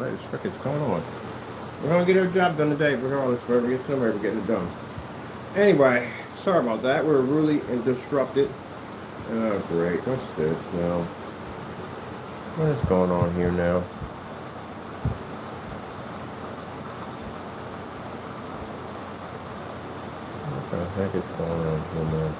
What the frick is going on? We're gonna get our job done today, regardless. Wherever we get somewhere, we're getting it done. Anyway, sorry about that. We're really disrupted. Oh, great. What's this now? What is going on here now? What the heck is going on here now?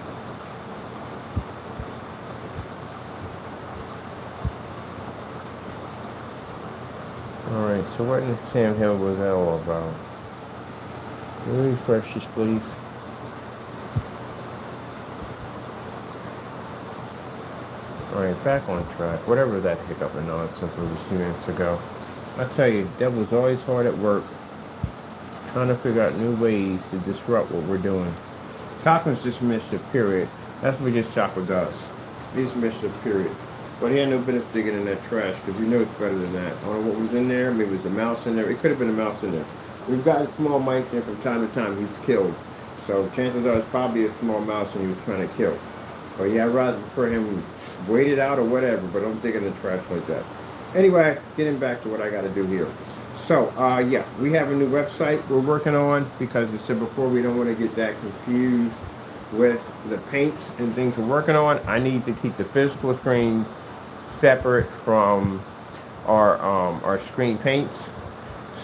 Alright, so what in Sam Hill was that all about? Can you refresh this, please? Alright, back on track. Whatever that hiccup and nonsense was a few minutes ago. I tell you, that was always hard at work, trying to figure out new ways to disrupt what we're doing. Cochran's just mischief, period. That's what just Chopper does. He's mischief, period. But he had no business digging in that trash, because you know it's better than that. I don't know what was in there. Maybe it was a mouse in there. It could have been a mouse in there. We've gotten small mice in from time to time he's killed. So chances are it's probably a small mouse when he was trying to kill. But yeah, I'd rather prefer him wait it out or whatever, but don't dig in the trash like that. Anyway, getting back to what I got to do here. So, yeah, we have a new website we're working on, because I said before, we don't want to get that confused with the paints and things we're working on. I need to keep the physical screens separate from our screen paints.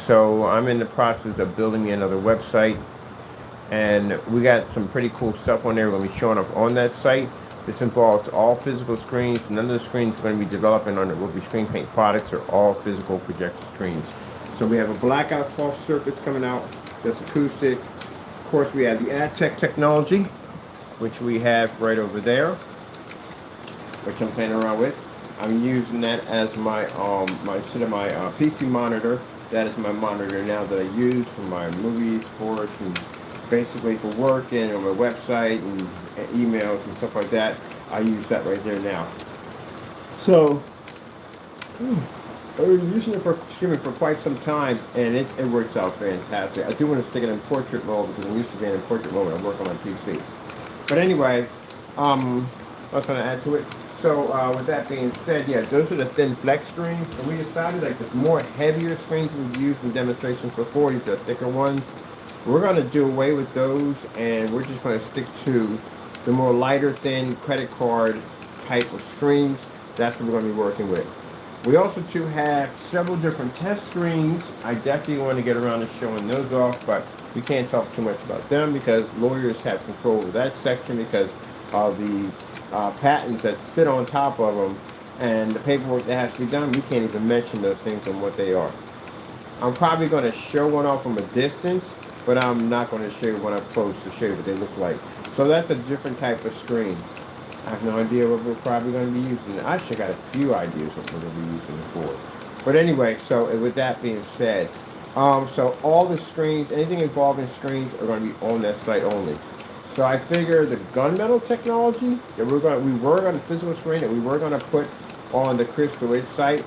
So I'm in the process of building me another website, and we got some pretty cool stuff on there. We're going to be showing up on that site. This involves all physical screens. None of the screens we're going to be developing on it will be screen paint products, or all physical projection screens. So we have a blackout soft surface coming out that's acoustic. Of course, we have the AdTech technology, which we have right over there, which I'm playing around with. I'm using that as my PC monitor. That is my monitor now that I use for my movies, sports, and basically for work and on my website and emails and stuff like that. I use that right there now. So I've been using it for streaming for quite some time, and it works out fantastic. I do want to stick it in portrait mode, because I'm used to being in portrait mode when I work on my PC. But anyway, I was going to add to it. So with that being said, yeah, those are the thin flex screens, and we decided like the more heavier screens we've used in demonstrations before, these are thicker ones. We're going to do away with those, and we're just going to stick to the more lighter, thin credit card type of screens. That's what we're going to be working with. We also too have several different test screens. I definitely want to get around to showing those off, but we can't talk too much about them because lawyers have control of that section because of the patents that sit on top of them and the paperwork that has to be done. We can't even mention those things and what they are. I'm probably going to show one off from a distance, but I'm not going to show you one up close to show you what they look like. So that's a different type of screen. I have no idea what we're probably going to be using. I actually got a few ideas what we're going to be using it for. But anyway, so with that being said, so all the screens, anything involving screens are going to be on that site only. So I figure the gunmetal technology that we were going to physical screen that we were going to put on the Crystal Edge site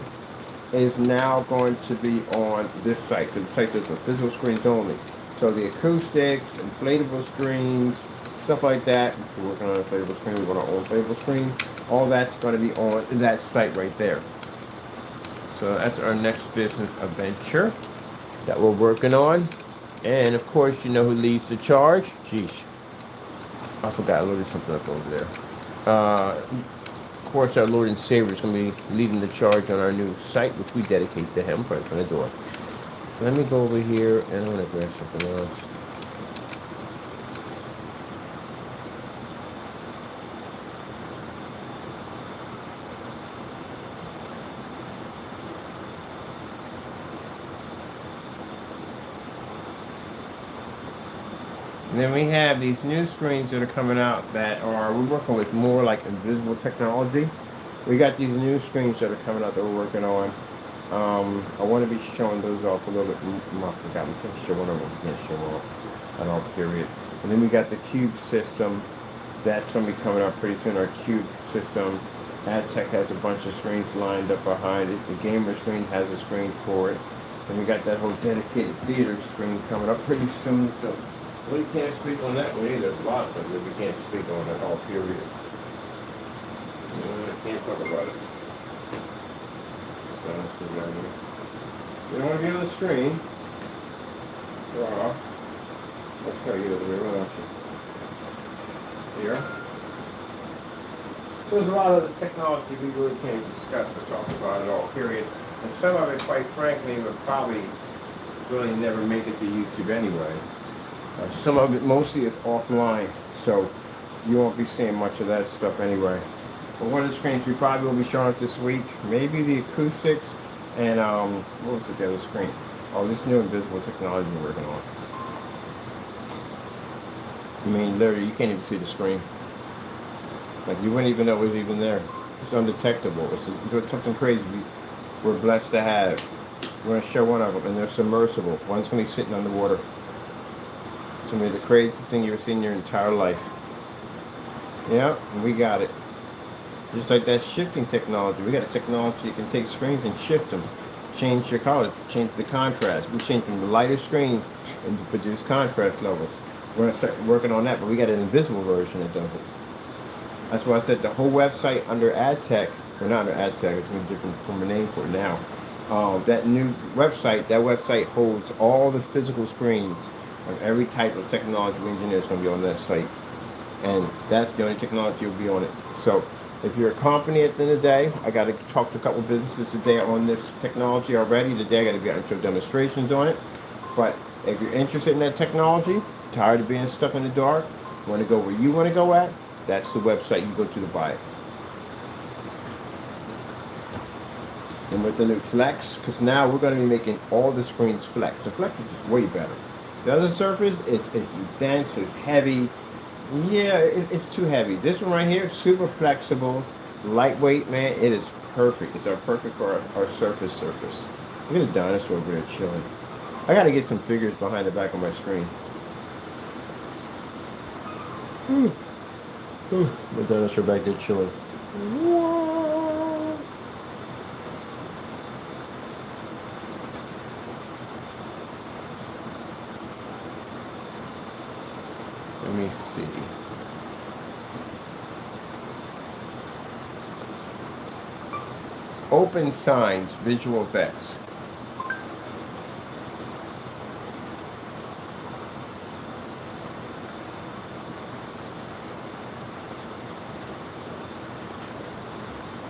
is now going to be on this site. The site is the physical screens only. So the acoustics, inflatable screens, stuff like that. We're working on an inflatable screen. We want our own inflatable screen. All that's going to be on that site right there. So that's our next business adventure that we're working on. And of course, you know who leads the charge? Geesh. I forgot I loaded something up over there. Of course, our Lord and Savior is going to be leading the charge on our new site, which we dedicate to Him, right from the door. Let me go over here, and I'm going to grab something else. And then we have these new screens that are coming out that we're working with more like invisible technology. We got these new screens that are coming out that we're working on. I want to be showing those off a little bit. I forgot, we can't show one of them. We can't show them off at all, period. And then we got the Cube system. That's going to be coming out pretty soon, our Cube system. AdTech has a bunch of screens lined up behind it. The gamer screen has a screen for it. And we got that whole dedicated theater screen coming up pretty soon. So we can't speak on that one either. There's a lot of things that we can't speak on at all, period. I can't talk about it. What else we got here? You don't want to be on the screen. Draw. I'll show you the way, why don't you? Here. So there's a lot of the technology we really can't discuss or talk about at all, period. And some of it, quite frankly, would probably really never make it to YouTube anyway. Some of it mostly is offline, so you won't be seeing much of that stuff anyway. But one of the screens we probably will be showing up this week, maybe the acoustics and what was it, the other screen? Oh, this new invisible technology we're working on. I mean, literally, you can't even see the screen. Like, you wouldn't even know it was even there. It's undetectable. It's something crazy we're blessed to have. We're going to show one of them, and they're submersible. One's going to be sitting underwater. It's going to be the craziest thing you've ever seen in your entire life. Yeah, and we got it. Just like that shifting technology. We got a technology that can take screens and shift them. Change your colors, change the contrast. We change from the lighter screens and to produce contrast levels. We're going to start working on that, but we got an invisible version that does it. That's why I said the whole website under ad tech, or not under ad tech, it's going to be different from a name for it now. That new website, holds all the physical screens of every type of technology engineer is going to be on that site. And that's the only technology will be on it. So if you're a company at the end of the day, I got to talk to a couple businesses today on this technology already. Today I got to be out to demonstrations on it. But if you're interested in that technology, tired of being stuck in the dark, want to go where you want to go at, that's the website you go to buy it. And with the new Flex, because now we're going to be making all the screens Flex. The Flex is just way better. The other Surface is dense, it's heavy. Yeah, it's too heavy. This one right here, super flexible, lightweight, man. It is perfect. It's perfect for our Surface. Look at the dinosaur over there chilling. I got to get some figures behind the back of my screen. My dinosaur back there chilling. Whoa. Let me see. Open signs, visual effects.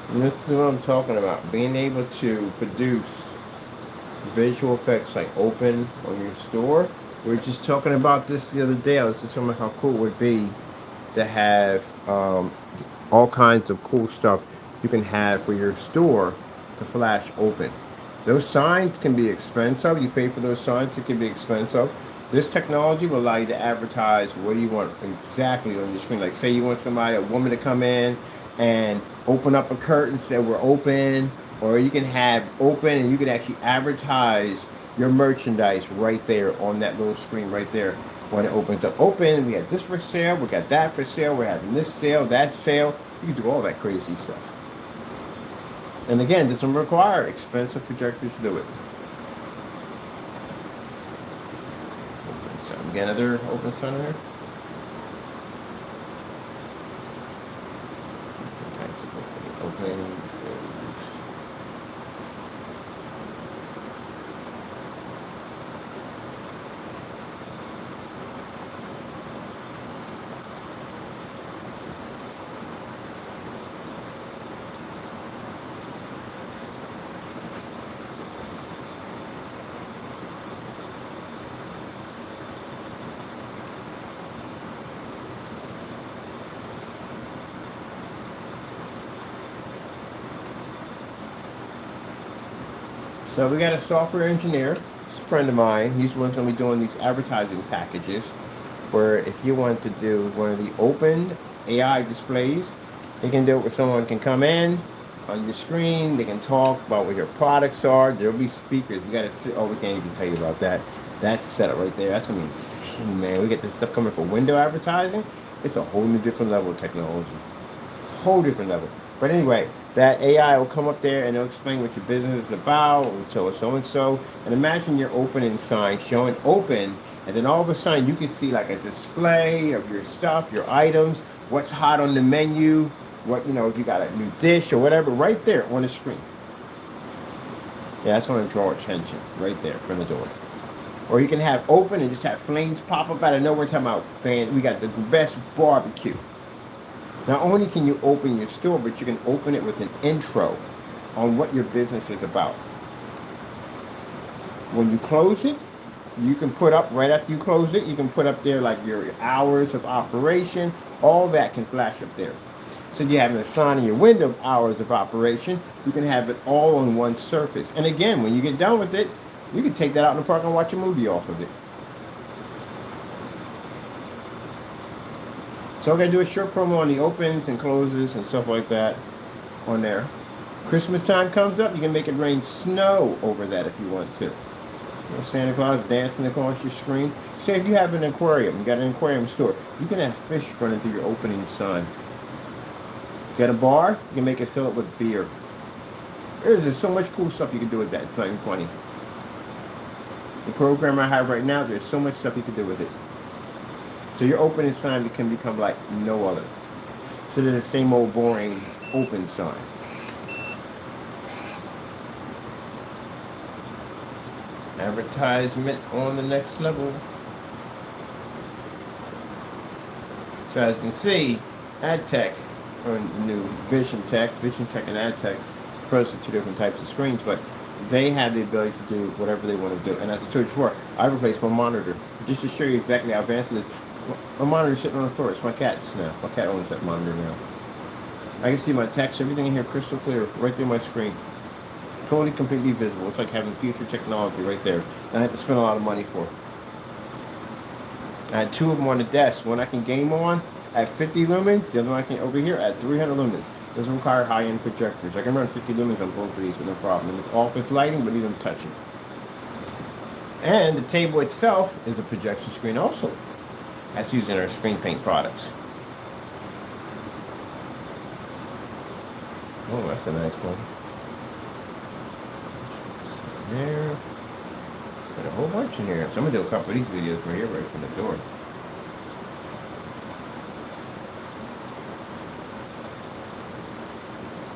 And this is what I'm talking about. Being able to produce visual effects like open on your store. We were just talking about this the other day. I was just talking about how cool it would be to have all kinds of cool stuff you can have for your store to flash open. Those signs can be expensive. You pay for those signs, it can be expensive. This technology will allow you to advertise what do you want exactly on your screen. Like say you want a woman to come in and open up a curtain, say we're open, or you can have open and you can actually advertise your merchandise right there on that little screen right there when it opens up. Open, we got this for sale, we got that for sale, we're having this sale, that sale. You can do all that crazy stuff. And again, this will require expensive projectors to do it. Open sun. We got another open sun here. Open. So we got a software engineer, it's a friend of mine. He's the one going to be doing these advertising packages where if you want to do one of the open AI displays, you can do it where someone can come in on your screen, they can talk about what your products are, there'll be speakers. We got to sit, we can't even tell you about that. That's set up right there. That's going to be insane, man. We get this stuff coming for window advertising. It's a whole new different level of technology. Whole different level. But anyway, that AI will come up there and it'll explain what your business is about, so and so. And imagine your opening sign showing open, and then all of a sudden you can see like a display of your stuff, your items, what's hot on the menu, what if you got a new dish or whatever, right there on the screen. Yeah, that's going to draw attention right there from the door. Or you can have open and just have flames pop up out of nowhere. Talking about, fan, we got the best barbecue. Not only can you open your store, but you can open it with an intro on what your business is about. When you close it, you can put up, right after you close it, you can put up there like your hours of operation. All that can flash up there. So you have a sign in your window of hours of operation. You can have it all on one surface. And again, when you get done with it, you can take that out in the park and watch a movie off of it. So I'm going to do a short promo on the opens and closes and stuff like that on there. Christmas time comes up, you can make it rain snow over that if you want to. You know, Santa Claus dancing across your screen. Say if you have an aquarium, you got an aquarium store, you can have fish running through your opening sign. Got a bar, you can make it fill it with beer. There's just so much cool stuff you can do with that. It's not even funny. The program I have right now, there's so much stuff you can do with it. So your opening sign can become like no other. So they're the same old boring open sign. Advertisement on the next level. So as you can see, ad tech, or new Vision Tech and ad tech, opposed to two different types of screens, but they have the ability to do whatever they want to do. And as I told you before, I replaced my monitor just to show you exactly how advanced it is. My monitor is sitting on the floor. It's my cat's now. My cat owns that monitor now. I can see my text, everything in here crystal clear, right through my screen. Totally, completely visible. It's like having future technology right there. And I have to spend a lot of money for it. I had two of them on the desk. One I can game on at 50 lumens. The other one I can over here at 300 lumens. Doesn't require high-end projectors. I can run 50 lumens on both of these with no problem. And it's office lighting, but even touching. And the table itself is a projection screen also. That's using our screen paint products. Oh, that's a nice one. There. Got a whole bunch in here. So I'm gonna do a couple of these videos right here, right from the door.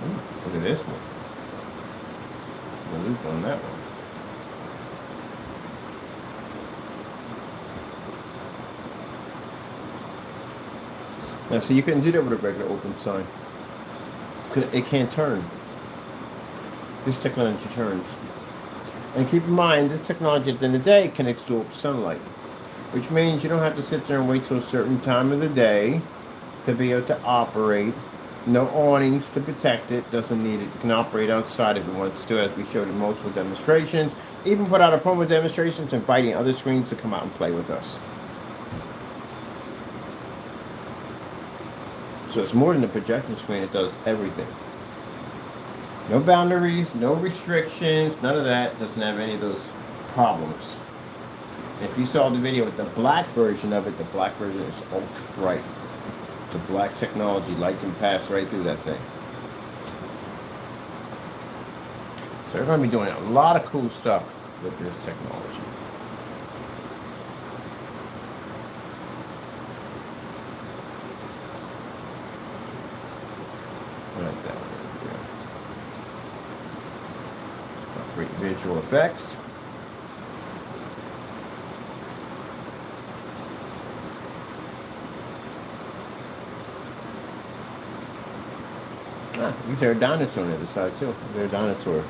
Ooh, look at this one. The loop on that one. Now, so you couldn't do that with a regular open sign. It can't turn. This technology turns. And keep in mind, this technology at the end of the day can absorb sunlight, which means you don't have to sit there and wait till a certain time of the day to be able to operate. No awnings to protect it, doesn't need it. You can operate outside if it wants to, as we showed in multiple demonstrations. Even put out a promo demonstrations, inviting other screens to come out and play with us. So it's more than a projection screen, it does everything. No boundaries, no restrictions, none of that. Doesn't have any of those problems. If you saw the video with the black version of it, the black version is ultra bright. The black technology, light can pass right through that thing. So they're going to be doing a lot of cool stuff with this technology. Like that. Great visual effects. These are a dinosaur on the other side too. They're a dinosaur.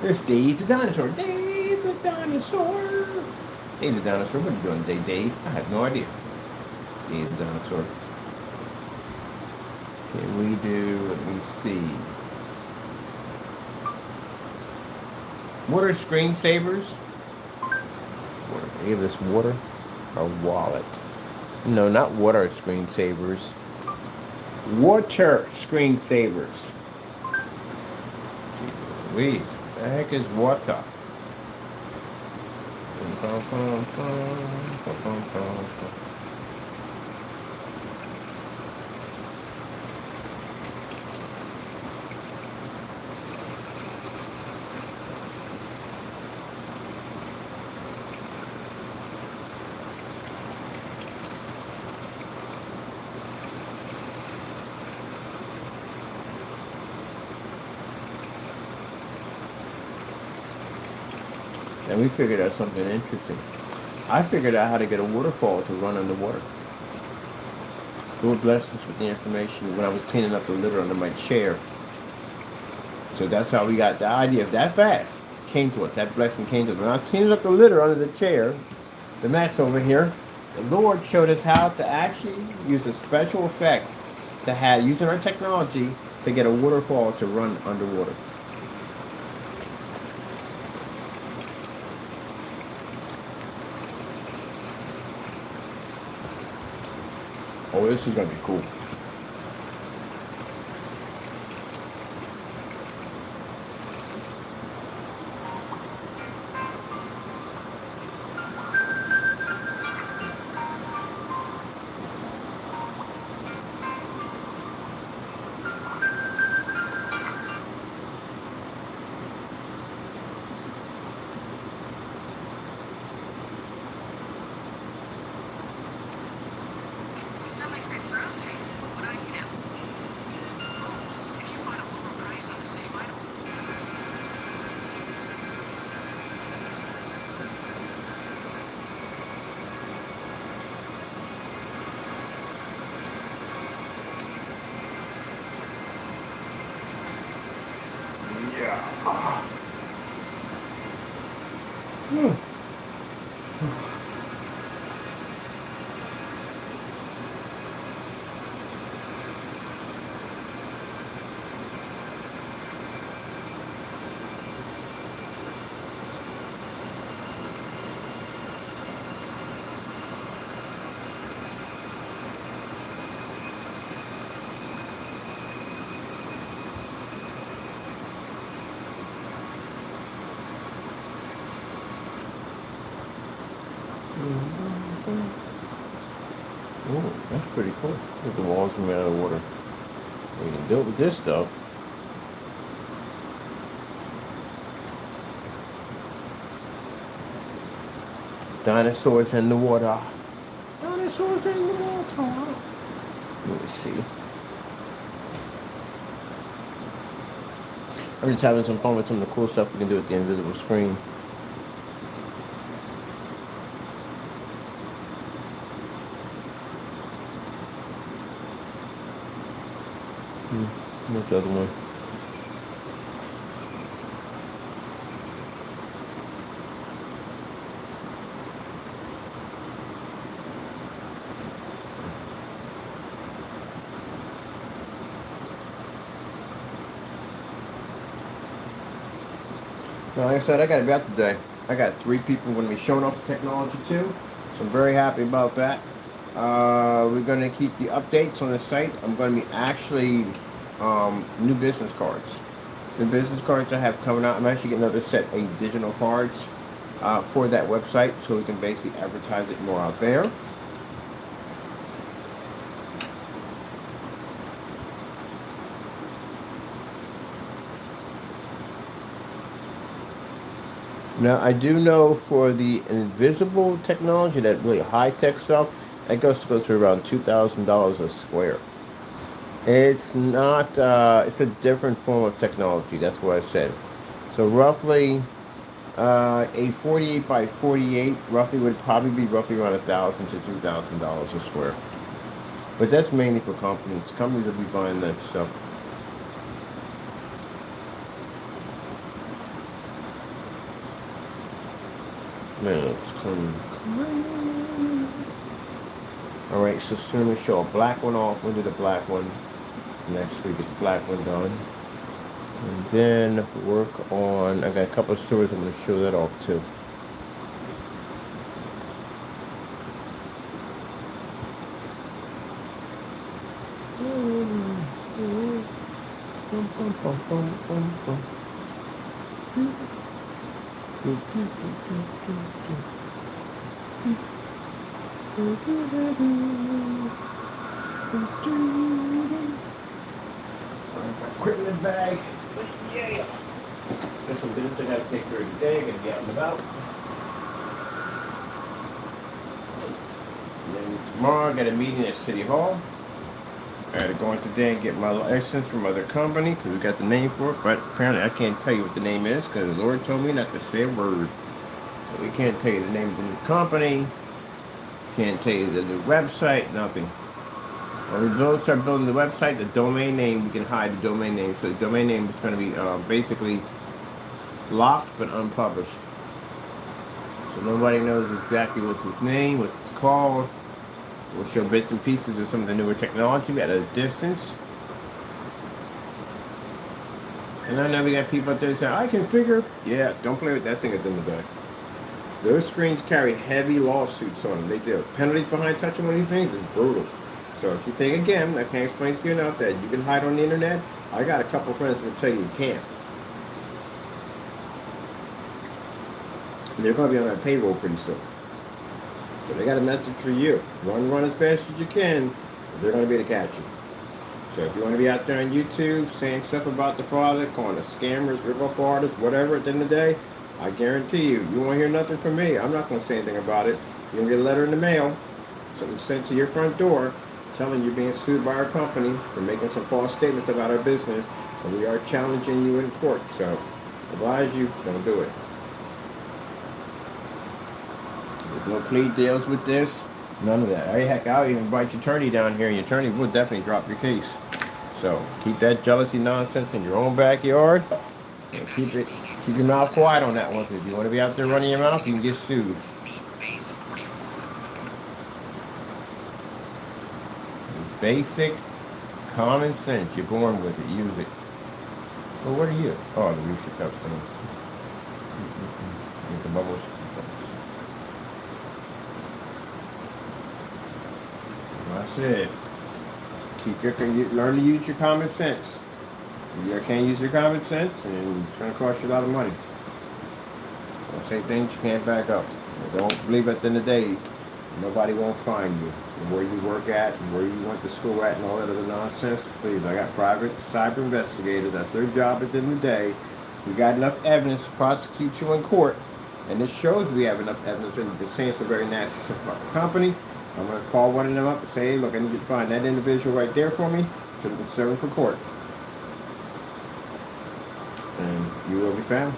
There's Dave the dinosaur. Dave the dinosaur. Dave the dinosaur. What are you doing today, Dave? I have no idea. Dave the dinosaur. Can we do, let me see. What are screensavers? Give this water or wallet? No, not what are screensavers. Water screensavers. Jesus Louise, the heck is water? And we figured out something interesting. I figured out how to get a waterfall to run underwater. Lord blessed us with the information when I was cleaning up the litter under my chair. So that's how we got the idea of that fast. Came to us. That blessing came to us. When I was cleaning up the litter under the chair, the mats over here, the Lord showed us how to actually use a special effect to have, using our technology, to get a waterfall to run underwater. Oh, this is going to be cool. Oh, that's pretty cool. Look, the walls are made out of water. We can do it with this stuff. Dinosaurs in the water. Dinosaurs in the water. Let me see. I'm just having some fun with some of the cool stuff we can do with the invisible screen. What's the other one? Now, like I said, I got to be out today. I got 3 people going to be showing off the technology too, so I'm very happy about that. We're going to keep the updates on the site. I'm going to be actually new business cards. The business cards I have coming out. I'm actually getting another set of digital cards for that website, so we can basically advertise it more out there. Now, I do know for the invisible technology, that really high-tech stuff, that goes for around $2,000 a square. It's not, it's a different form of technology, that's what I said. So roughly, a 48 by 48 roughly would probably be roughly around $1,000 to $2,000 a square. But that's mainly for companies. Companies will be buying that stuff. Man, it's clean. Alright, so soon we show a black one off. We'll do the black one next week. Get the black one done. And then work on, I got a couple of stories I'm going to show that off too. Equipment bag. Yeah. There's some business I gotta take care of today. Gonna be out and about. And then tomorrow I got a meeting at City Hall. I gotta go in today and get my license from other company because we got the name for it, but apparently I can't tell you what the name is because the Lord told me not to say a word. We can't tell you the name of the new company. Can't tell you the new website. Nothing. When we start building the website, the domain name, we can hide the domain name. So the domain name is going to be basically locked but unpublished. So nobody knows exactly what's his name, what it's called. We'll show bits and pieces of some of the newer technology at a distance. And I know we got people out there saying, I configure. Yeah, don't play with that thing at the end of the day. Those screens carry heavy lawsuits on them. They do. Penalties behind touching one of these things is brutal. So if you think, again, I can't explain to you enough that you can hide on the internet, I got a couple friends that tell you can't. And they're going to be on that payroll pretty soon. But they got a message for you. Run as fast as you can. They're going to be able to catch you. So if you want to be out there on YouTube saying stuff about the product, calling us scammers, rip-off artists, whatever, at the end of the day, I guarantee you won't hear nothing from me. I'm not going to say anything about it. You're going to get a letter in the mail, something sent to your front door, telling you being sued by our company for making some false statements about our business, and we are challenging you in court. So, advise you, don't do it. There's no plea deals with this. None of that. Hey, heck, I'll even invite your attorney down here, and your attorney will definitely drop your case. So, keep that jealousy nonsense in your own backyard. And keep your mouth quiet on that one, because if you want to be out there running your mouth, you can get sued. Basic common sense. You're born with it. Use it. Well, what are you? Oh, the Reese's Cups thing. Get the bubbles. That's it. Learn to use your common sense. You can't use your common sense, and it's going to cost you a lot of money. Don't say things you can't back up. Don't believe at the end of the day, nobody won't find you. And where you work at, and where you went to school at, and all that other nonsense. Please, I got private cyber investigators. That's their job at the end of the day. We got enough evidence to prosecute you in court, and it shows we have enough evidence. And they're saying some very nasty stuff about the company. I'm going to call one of them up and say, hey, look, I need you to find that individual right there for me. Should have been serving for court. And you will be found.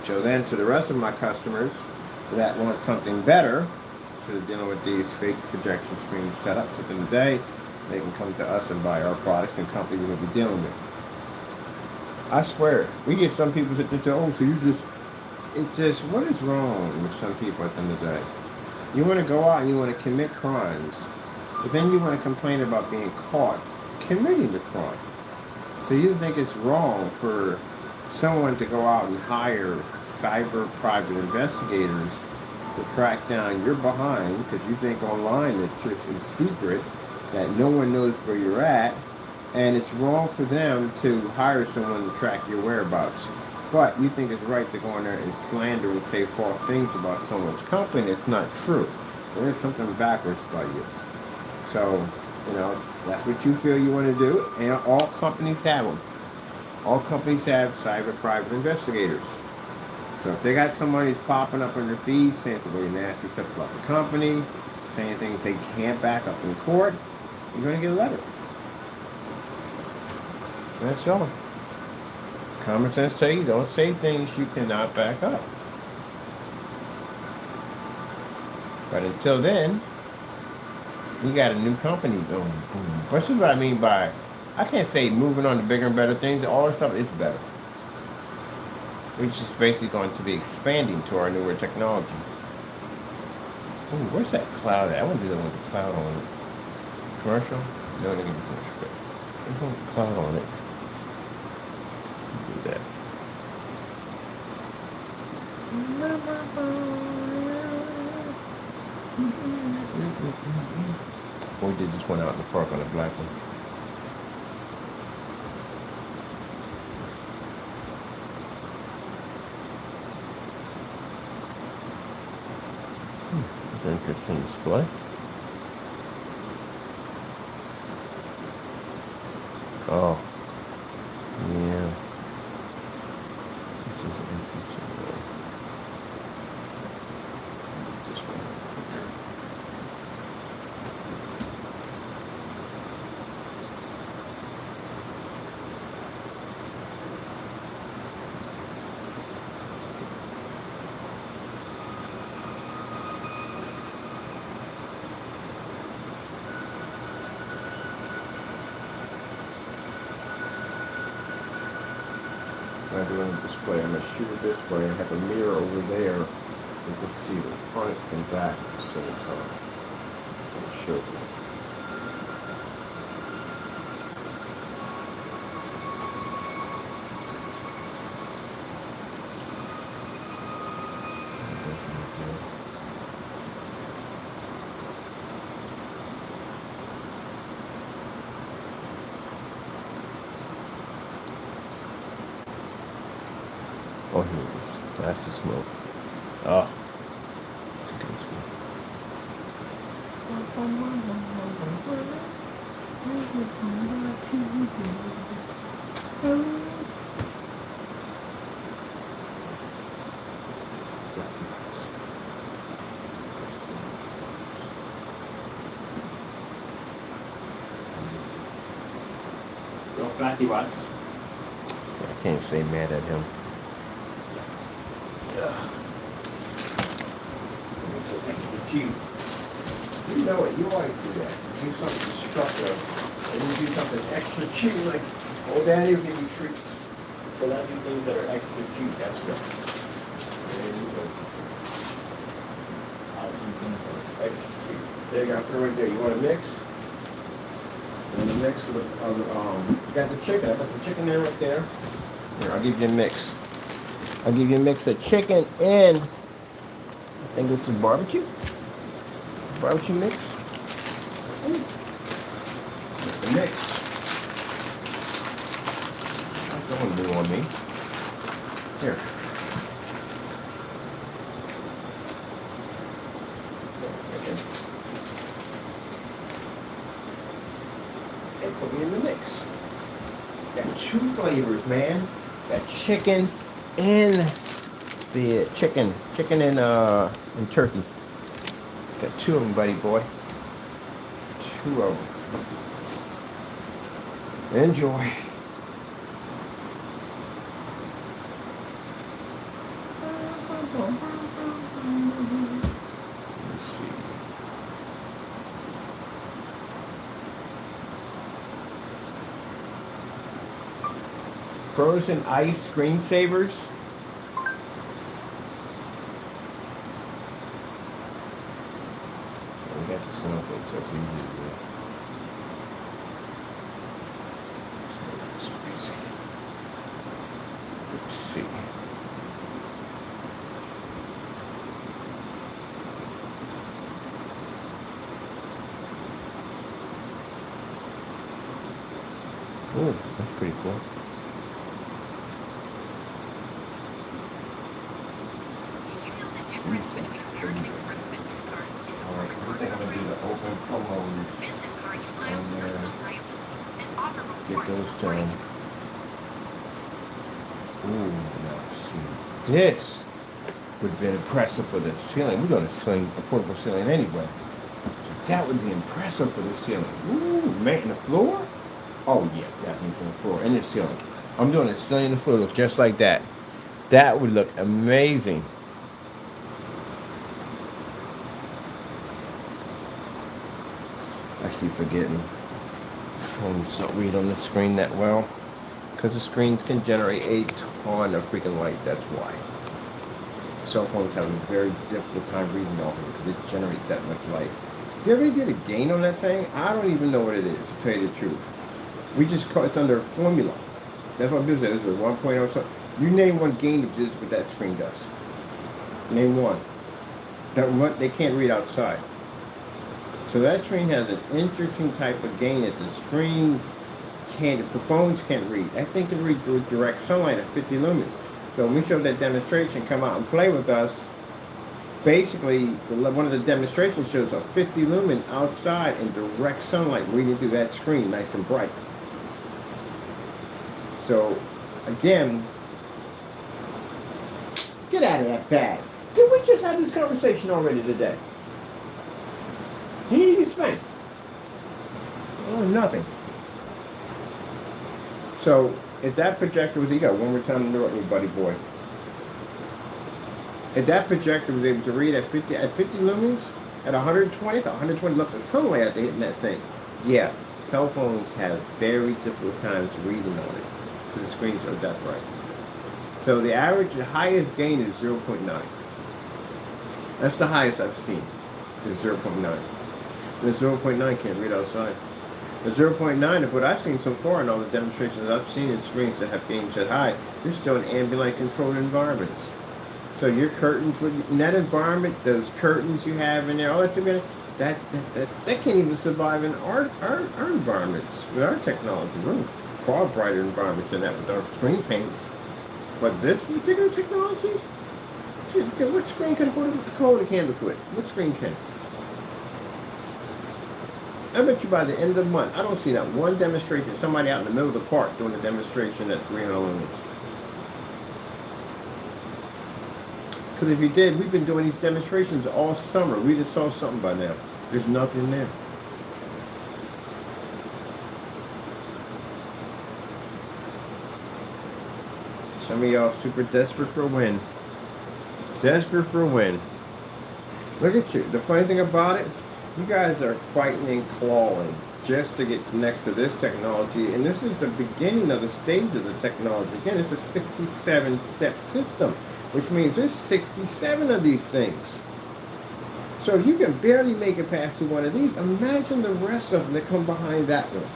So then to the rest of my customers that want something better, instead of dealing with these fake projection screen setups at the end of the day, they can come to us and buy our products and company we're going to be dealing with. I swear, we get some people that say, oh, so it's just, what is wrong with some people at the end of the day? You want to go out and you want to commit crimes, but then you want to complain about being caught committing the crime. So you think it's wrong for someone to go out and hire cyber private investigators to track down your behind because you think online that it's in secret, that no one knows where you're at, and it's wrong for them to hire someone to track your whereabouts. But you think it's right to go in there and slander and say false things about someone's company. It's not true. There's something backwards about you. So, that's what you feel you want to do, and all companies have them. All companies have cyber private investigators. So if they got somebody who's popping up on their feed saying some really nasty stuff about the company, saying things they can't back up in court, you're going to get a letter. That's all. Common sense say you don't say things you cannot back up. But until then, we got a new company going. This is what I mean by, I can't say moving on to bigger and better things. All this stuff is better. We're just basically going to be expanding to our newer technology. Ooh, where's that cloud at? I want to do that with the cloud on it. Commercial? No, they can do commercial. There's no cloud on it. Do that. We did this one out in the park on the black one. Interesting display. Oh, yeah. This is interesting. This one here. doing the display. I'm going to shoot a display and have a mirror over there. You can see the front and back at the same time. I'll show you. Oh, here it is. That's the smoke. Oh. It's a good smoke. Your flatty ones. I can't say mad at him. You know it, you always do that. You do something destructive, and you do something extra cheap, like, oh, Daddy will give you treats. So that you things that are extra cheap. That's good. There you go. I'll do things that are extra cheap. There you go, throw it there. You want to mix? You want to mix with, you got the chicken. I got the chicken there right there. Here, I'll give you a mix. I'll give you a mix of chicken and, I think this is barbecue. Barbecue mix. The mix. That one new on me. Here. And put me in the mix. Got two flavors, man. Got chicken and the chicken and turkey. Got two of them, buddy boy. Two of them. Enjoy. Let's see. Frozen ice screensavers. We got the sample, so it's easy to do. Let's see. Oh, that's pretty cool. Do you know the difference between American Express business cards and the Alright, corporate what card they're gonna do program? to open promos. Business cards rely on And, personal liability and offer get rewards those according done. to us. Ooh, now see. This would have been impressive for the ceiling. We're gonna sling a portable ceiling anyway. So that would be impressive for the ceiling. Ooh, man, the floor? Oh yeah, definitely for the floor and the ceiling. I'm doing a ceiling and the floor look just like that. That would look amazing. I keep forgetting. The phones don't read on the screen that well. Because the screens can generate a ton of freaking light, that's why. Cell phones have a very difficult time reading off of it because it generates that much light. Do you ever get a gain on that thing? I don't even know what it is, to tell you the truth. We just call it's under a formula. That's what this is. This is a 1.0 something. You name one gain of this, what that screen does. Name one. That what they can't read outside. So that screen has an interesting type of gain that the screens can't, the phones can't read. That thing can read through direct sunlight at 50 lumens. So when we show that demonstration, come out and play with us. Basically, one of the demonstrations shows a 50 lumen outside in direct sunlight reading through that screen, nice and bright. So, again, get out of that bag. Did we just have this conversation already today? You need to be spanked. Oh, nothing. So, if that projector was, you got one more time to interrupt me, buddy boy. If that projector was able to read at 50 lumens, at 120, it's 120 lux of sunlight after hitting that thing. Yeah, cell phones have very difficult times reading on it because the screens are that bright. So the average, the highest gain is 0.9. That's the highest I've seen, is 0.9. The 0.9 can't read outside. The 0.9 of what I've seen so far in all the demonstrations I've seen in screens that have gains that high, you're still in ambient controlled environments. So your curtains, in that environment, those curtains you have in there, all that's that can't even survive in our environments with our technology. We're far brighter environments than that with our screen paints. But this particular technology, what screen can hold a candle to it? What screen can? I bet you by the end of the month, I don't see that one demonstration, somebody out in the middle of the park doing a demonstration at 300 lumens. Because if you did, we've been doing these demonstrations all summer. We just saw something by now. There's nothing there. Some of y'all super desperate for a win. Desperate for a win. Look at you. The funny thing about it, you guys are fighting and clawing just to get next to this technology. And this is the beginning of the stage of the technology. Again, it's a 67-step system, which means there's 67 of these things. So if you can barely make it past through one of these, imagine the rest of them that come behind that one.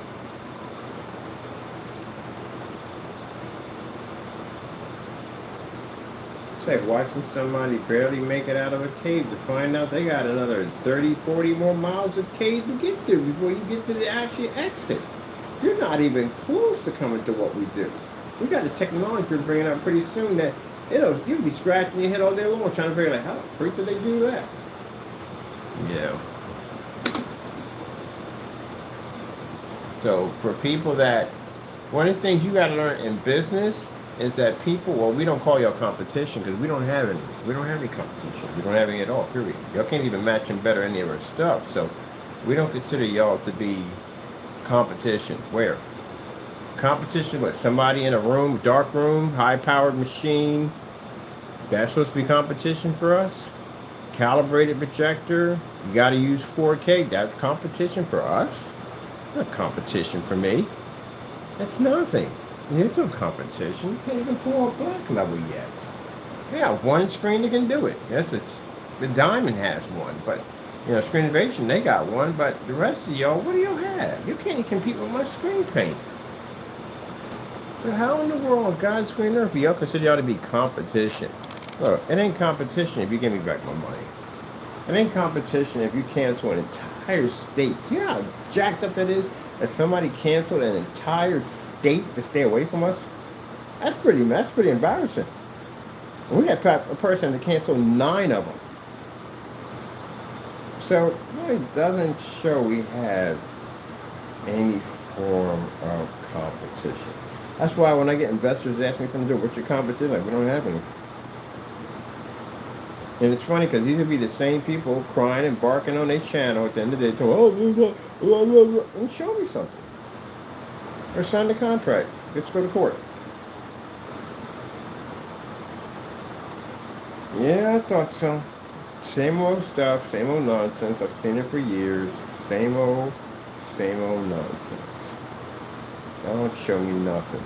It's like watching somebody barely make it out of a cave to find out they got another 30, 40 more miles of cave to get to before you get to the actual exit. You're not even close to coming to what we do. We got the technology we're bringing up pretty soon that you'll be scratching your head all day long trying to figure out how the freak did they do that? Yeah. So for people that, one of the things you got to learn in business is that people, well, we don't call y'all competition because we don't have any. We don't have any competition. We don't have any at all, period. Y'all can't even match and better any of our stuff. So we don't consider y'all to be competition. Where? Competition with somebody in a room, dark room, high-powered machine. That's supposed to be competition for us? Calibrated projector. You got to use 4K. That's competition for us? It's not competition for me. That's nothing. There's no competition. You can't even pull off black level yet. Yeah, one screen that can do it. Yes, the Diamond has one, but Screen Innovation, they got one, but the rest of y'all, what do y'all have? You can't even compete with my screen paint. So how in the world, on God's green earth, y'all consider y'all to be competition? Look, it ain't competition if you give me back my money. It ain't competition if you cancel an entire state. See how jacked up that is? That somebody canceled an entire state to stay away from us? That's pretty embarrassing. And we had a person that canceled 9 of them. So it really doesn't show we have any form of competition. That's why when I get investors ask me from the door, what's your competition? Like, we don't have any. And it's funny because these would be the same people crying and barking on their channel at the end of the day, and show me something. Or sign the contract. Let's go to court. Yeah, I thought so. Same old stuff, same old nonsense. I've seen it for years. Same old nonsense. Don't show me nothing.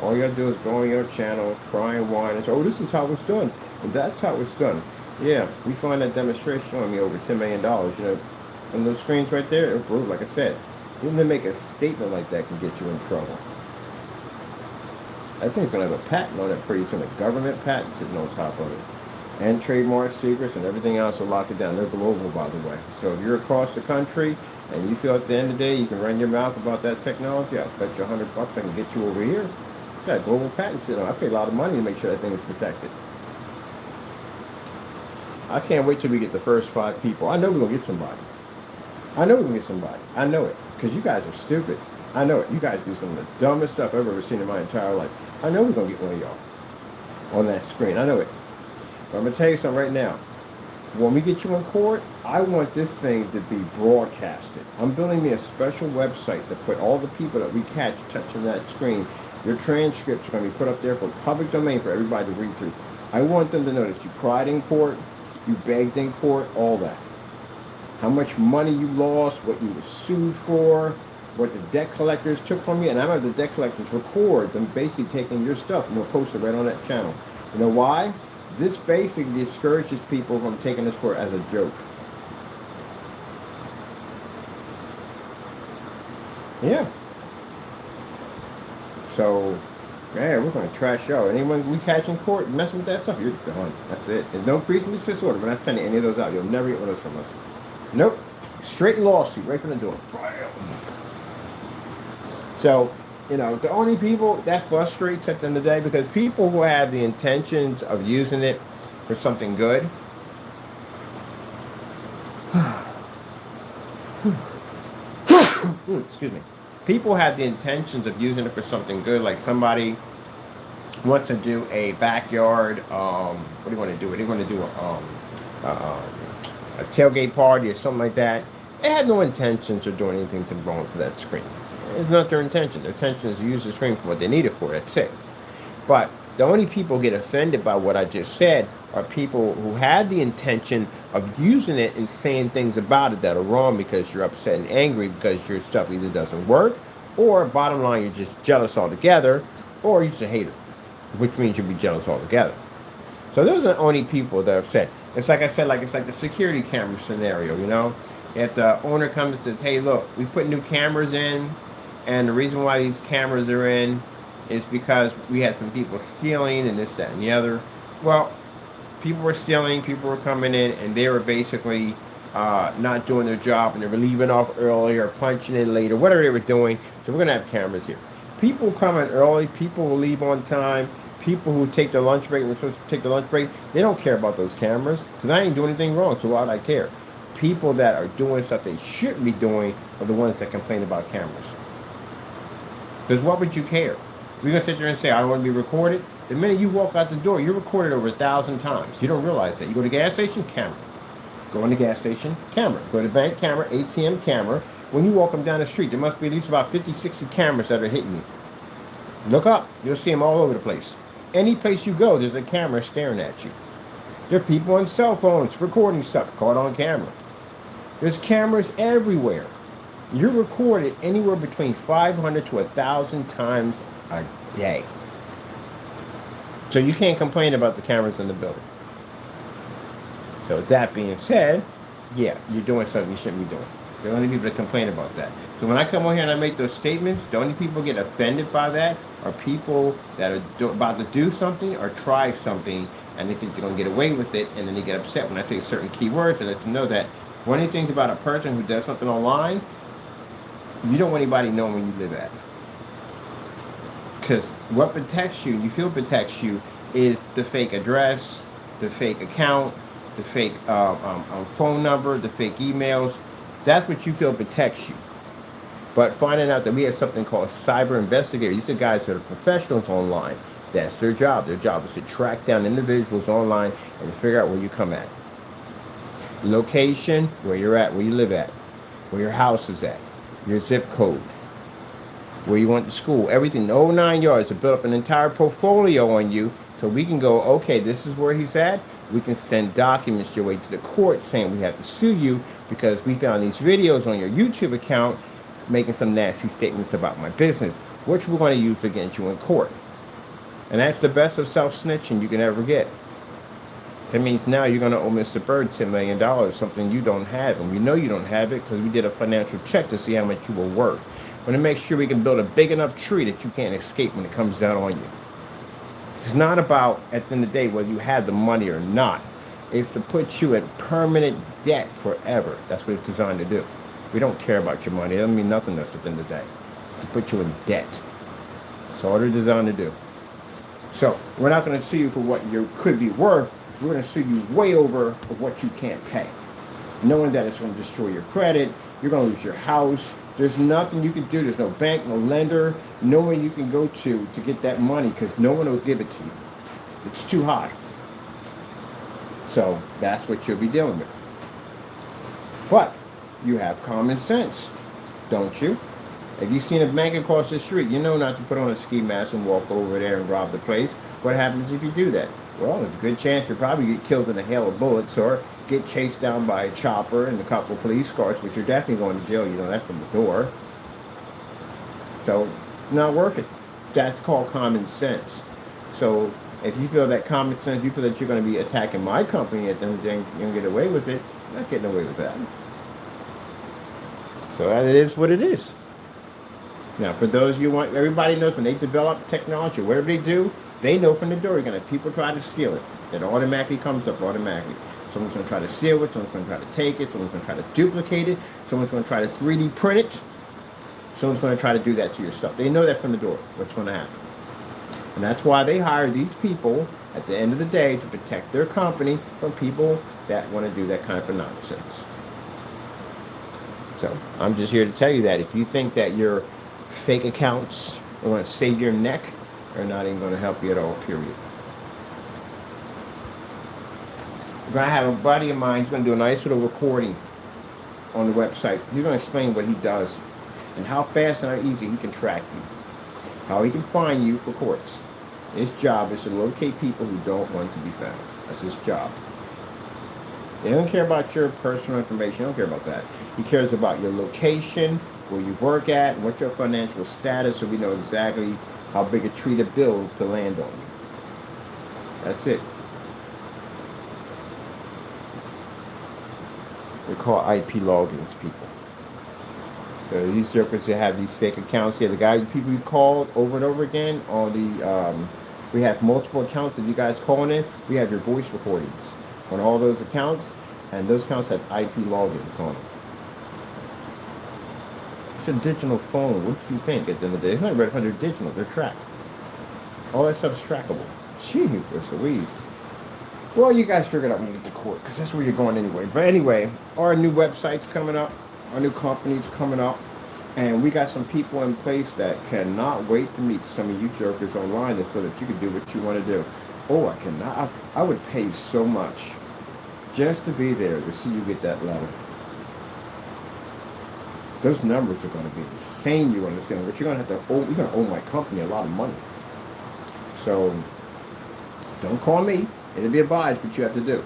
All you gotta do is go on your channel, cry and whine, and say, oh, this is how it's done. And that's how it's done. Yeah, we find that demonstration on me over $10 million, And those screens right there, they're approved, like I said. Even to make a statement like that can get you in trouble. I think it's gonna have a patent on it pretty soon, a government patent sitting on top of it. And trademark secrets and everything else will lock it down. They're global, by the way. So if you're across the country and you feel at the end of the day you can run your mouth about that technology, I'll bet you $100 I can get you over here. Got global patents in it. I pay a lot of money to make sure that thing is protected. I can't wait till we get the first 5 people. I know we're gonna get somebody. I know it. Because you guys are stupid. I know it. You guys do some of the dumbest stuff I've ever seen in my entire life. I know we're gonna get one of y'all on that screen. I know it. But I'm gonna tell you something right now. When we get you in court, I want this thing to be broadcasted. I'm building me a special website to put all the people that we catch touching that screen. Your transcripts are going to be put up there for public domain for everybody to read through. I want them to know that you cried in court, you begged in court, all that. How much money you lost, what you were sued for, what the debt collectors took from you, and I'm have the debt collectors record them basically taking your stuff and they'll post it right on that channel. You know why? This basically discourages people from taking this for as a joke. Yeah. So, yeah, we're going to trash y'all. Anyone we catch in court messing with that stuff, you're done. That's it. There's no breach and desist order. We're not sending any of those out. You'll never get one of those from us. Nope. Straight lawsuit right from the door. So, you know, the only people that frustrates at the end of the day, because people who have the intentions of using it for something good, excuse me, people have the intentions of using it for something good, like somebody wants to do a backyard, what do you want to do? They want to do a tailgate party or something like that. They had no intentions of doing anything to wrong to that screen. It's not their intention. Their intention is to use the screen for what they need it for. That's it. But the only people who get offended by what I just said are people who had the intention of using it and saying things about it that are wrong because you're upset and angry because your stuff either doesn't work, or bottom line, you're just jealous altogether, or you're just a hater, which means you'll be jealous altogether. So those are the only people that are upset. It's like I said, like it's like the security camera scenario, you know? If the owner comes and says, hey, look, we put new cameras in, and the reason why these cameras are in is because we had some people stealing and this, that, and the other. Well, people were stealing, people were coming in, and they were basically not doing their job, and they were leaving off early or punching in late or whatever they were doing. So we're going to have cameras here. People come in early, people will leave on time. People who take their lunch break, we're supposed to take their lunch break, they don't care about those cameras because I ain't doing anything wrong, so why would I care? People that are doing stuff they shouldn't be doing are the ones that complain about cameras. Because what would you care? We're going to sit there and say, I don't want to be recorded. The minute you walk out the door, you're recorded over 1,000 times. You don't realize that. You go to the gas station, camera. Go in the gas station, camera. Go to the bank, camera, ATM, camera. When you walk them down the street, there must be at least about 50, 60 cameras that are hitting you. Look up. You'll see them all over the place. Any place you go, there's a camera staring at you. There are people on cell phones recording stuff caught on camera. There's cameras everywhere. You're recorded anywhere between 500 to 1,000 times a day. So you can't complain about the cameras in the building. So with that being said, yeah, you're doing something you shouldn't be doing. The only people that complain about that. So when I come on here and I make those statements, the only people who get offended by that are people that are about to do something or try something and they think they're going to get away with it, and then they get upset when I say certain keywords and let you know that one of the things about a person who does something online, you don't want anybody knowing where you live at. Because what protects you, you feel protects you, is the fake address, the fake account, the fake phone number, the fake emails. That's what you feel protects you. But finding out that we have something called cyber investigators, these are guys that are professionals online. That's their job. Their job is to track down individuals online and to figure out where you come at. Location, where you're at, where you live at, where your house is at, your zip code, where you went to school, everything, the whole 9 yards, to build up an entire portfolio on you so we can go, okay, this is where he's at. We can send documents your way to the court saying we have to sue you because we found these videos on your YouTube account making some nasty statements about my business, which we're going to use against you in court. And that's the best of self-snitching you can ever get. That means now you're going to owe Mr. Bird $10 million, something you don't have. And we know you don't have it because we did a financial check to see how much you were worth. We're going to make sure we can build a big enough tree that you can't escape when it comes down on you. It's not about, at the end of the day, whether you have the money or not. It's to put you in permanent debt forever. That's what it's designed to do. We don't care about your money. It doesn't mean nothing to us at the end of the day. It's to put you in debt. That's all they're designed to do. So we're not going to sue you for what you could be worth. We're going to sue you way over of what you can't pay. Knowing that it's going to destroy your credit. You're going to lose your house. There's nothing you can do. There's no bank, no lender, nowhere you can go to get that money because no one will give it to you. It's too high. So that's what you'll be dealing with. But you have common sense, don't you? If you've seen a bank across the street, you know not to put on a ski mask and walk over there and rob the place. What happens if you do that? Well, there's a good chance you'll probably get killed in a hail of bullets or get chased down by a chopper and a couple of police cars, which you're definitely going to jail. You know that from the door. So, not worth it. That's called common sense. So, if you feel that common sense, you feel that you're going to be attacking my company at the end of the day, you're going to get away with it. You're not getting away with that. So, that is what it is. Now, for those you want, everybody knows when they develop technology, whatever they do, they know from the door you're going to people try to steal it. It automatically comes up automatically. Someone's going to try to steal it. Someone's going to try to take it. Someone's going to try to duplicate it. Someone's going to try to 3D print it. Someone's going to try to do that to your stuff. They know that from the door, what's going to happen. And that's why they hire these people at the end of the day to protect their company from people that want to do that kind of nonsense. So I'm just here to tell you that if you think that your fake accounts are going to save your neck, they're not even going to help you at all, period. I'm going to have a buddy of mine, he's going to do a nice little recording on the website. He's going to explain what he does and how fast and how easy he can track you, how he can find you for courts. His job is to locate people who don't want to be found. That's his job. He doesn't care about your personal information. He don't care about that. He cares about your location, where you work at, and what's your financial status, so we know exactly how big a tree to build to land on you. That's it. They're called IP logins, people. So these jokers that have these fake accounts, yeah, the people you called over and over again on the, we have multiple accounts that you guys calling in. We have your voice recordings on all those accounts, and those accounts have IP logins on them. It's a digital phone. What do you think at the end of the day? It's not red 100 digital. They're tracked. All that stuff's trackable. Gee, where's Louise? Well, you guys figured out when you get to court, because that's where you're going anyway. But anyway, our new website's coming up. Our new company's coming up. And we got some people in place that cannot wait to meet some of you jerkers online that feel that you can do what you want to do. Oh, I cannot. I would pay so much just to be there to see you get that letter. Those numbers are going to be insane, you understand. But you're going to have to owe, you're going to owe my company a lot of money. So, don't call me. It'll be advised what you have to do.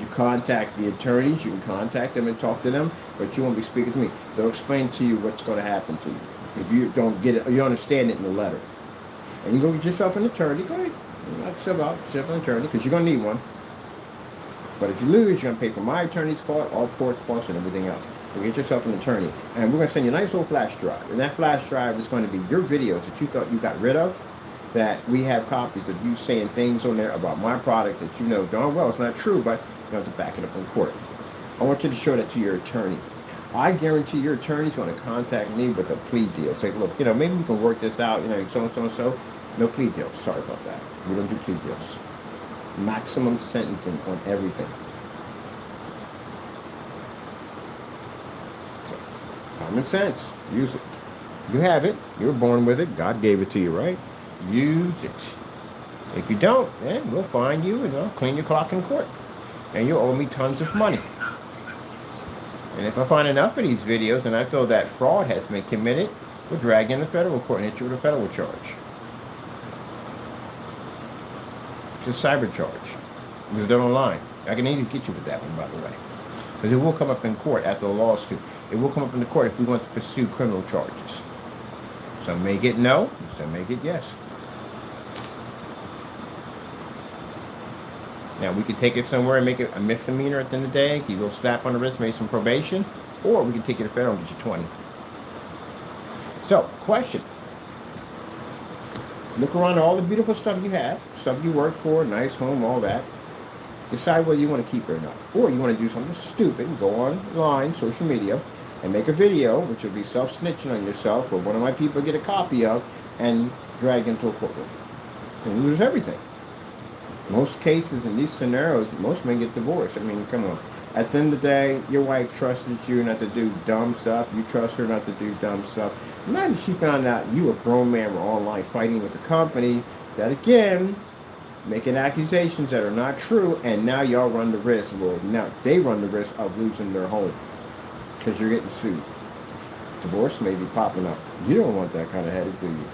You contact the attorneys, you can contact them and talk to them, but you won't be speaking to me. They'll explain to you what's going to happen to you. If you don't get it, you understand it in the letter. And you go get yourself an attorney, go ahead. Knock yourself an attorney, because you're going to need one. But if you lose, you're going to pay for my attorney's cost, all court costs, and everything else. So get yourself an attorney. And we're going to send you a nice old flash drive. And that flash drive is going to be your videos that you thought you got rid of, that we have copies of you saying things on there about my product that you know darn well it's not true, but you have to back it up in court. I want you to show that to your attorney. I guarantee your attorney's going to contact me with a plea deal. Say, look, maybe we can work this out, so. No plea deals. Sorry about that. We don't do plea deals. Maximum sentencing on everything. So, common sense. Use it. You have it. You were born with it. God gave it to you, right? Use it. If you don't, then we'll find you and I'll clean your clock in court. And you'll owe me tons of money. And if I find enough of these videos and I feel that fraud has been committed, we'll drag you in the federal court and hit you with a federal charge. It's a cyber charge. It was done online. I can even get you with that one, by the way. Because it will come up in court after a lawsuit. It will come up in the court if we want to pursue criminal charges. Some may get no, some may get yes. Now, we could take it somewhere and make it a misdemeanor at the end of the day. You go slap on the wrist, maybe some probation. Or we can take you to federal and get you 20. So, question. Look around at all the beautiful stuff you have, stuff you work for, nice home, all that. Decide whether you want to keep it or not. Or you want to do something stupid and go online, social media, and make a video, which will be self-snitching on yourself, or one of my people get a copy of, and drag into a courtroom. And lose everything. Most cases in these scenarios, most men get divorced. I mean, come on. At the end of the day, your wife trusted you not to do dumb stuff. You trust her not to do dumb stuff. Imagine she found out you, a grown man, were online fighting with a company that, again, making accusations that are not true, and now y'all run the risk, well, now they run the risk of losing their home because you're getting sued. Divorce may be popping up. You don't want that kind of headache, do you?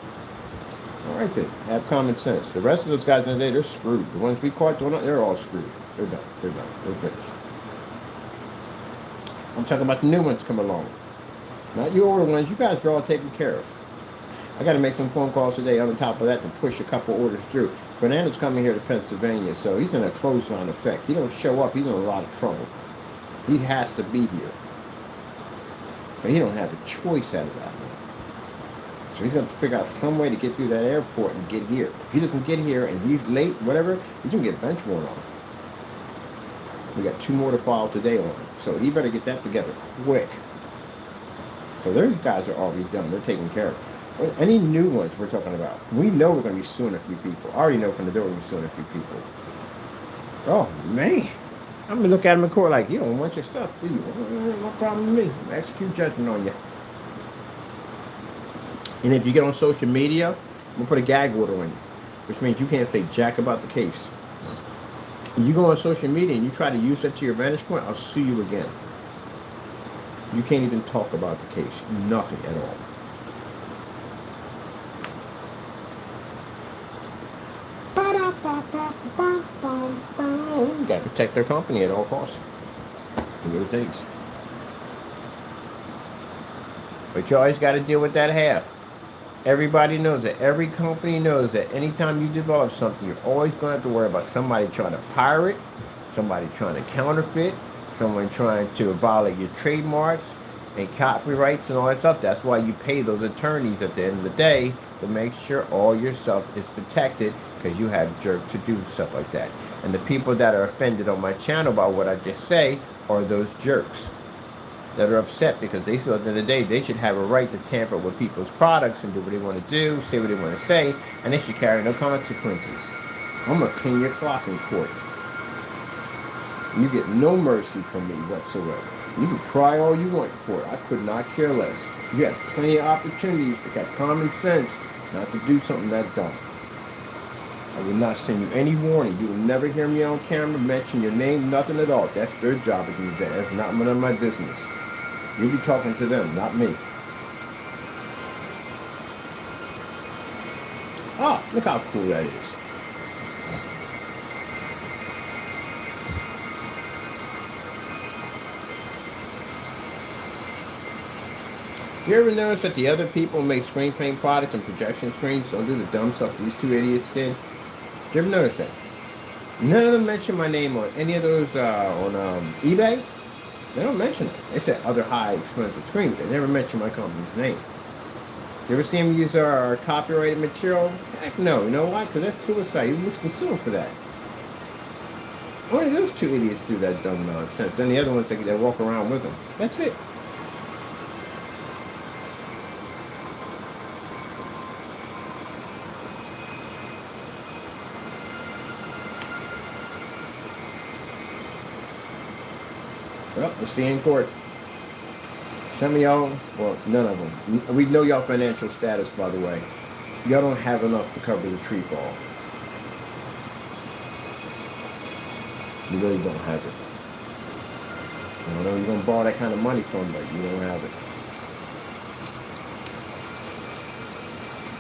All right, then. Have common sense. The rest of those guys in the day, they're screwed. The ones we caught doing it, they're all screwed. They're done. They're done. They're finished. I'm talking about the new ones come along. Not your older ones. You guys are all taken care of. I got to make some phone calls today on top of that to push a couple orders through. Fernando's coming here to Pennsylvania, so he's in a closeline effect. He don't show up, he's in a lot of trouble. He has to be here. But he don't have a choice out of that. So he's going to figure out some way to get through that airport and get here. If he doesn't get here and he's late, whatever, he's going to get bench warrant on him. We got 2 more to file today on him. So he better get that together quick. So those guys are already done. They're taken care of. Any new ones we're talking about, we know we're going to be suing a few people. I already know from the door we're going to be suing a few people. Oh, man. I'm going to look at him in court like, you don't want your stuff, do you? No problem with me. I'll execute judgment on you. And if you get on social media, I'm going to put a gag order on you, which means you can't say jack about the case. If you go on social media and you try to use that to your vantage point, I'll sue you again. You can't even talk about the case. Nothing at all. You gotta protect their company at all costs. Do what it takes. But you always gotta deal with that half. Everybody knows that. Every company knows that anytime you develop something, you're always going to have to worry about somebody trying to pirate, somebody trying to counterfeit, someone trying to violate your trademarks and copyrights and all that stuff. That's why you pay those attorneys at the end of the day to make sure all your stuff is protected, because you have jerks who do stuff like that. And the people that are offended on my channel by what I just say are those jerks that are upset because they feel at the end of the day they should have a right to tamper with people's products and do what they want to do, say what they want to say, and they should carry no consequences. I'm going to clean your clock in court. You get no mercy from me whatsoever. You can cry all you want in court. I could not care less. You have plenty of opportunities to have common sense not to do something that dumb. I will not send you any warning. You will never hear me on camera mention your name, nothing at all. That's their job at the end of the day. That's not none of my business. You'll be talking to them, not me. Oh, look how cool that is. You ever notice that the other people who make screen paint products and projection screens don't do the dumb stuff these 2 idiots did? Did you ever notice that? None of them mention my name on any of those on eBay. They don't mention it. They said other high expensive screens. They never mention my company's name. You ever see them use our copyrighted material? Heck no. You know why? Because that's suicide. You was consumed for that. Only those 2 idiots do that dumb nonsense. And the other ones, they walk around with them. That's it. Well, we'll see in court. Some of y'all, well, none of them. We know y'all financial status, by the way. Y'all don't have enough to cover the tree fall. You really don't have it. I don't know you're going to borrow that kind of money from, but you don't have it.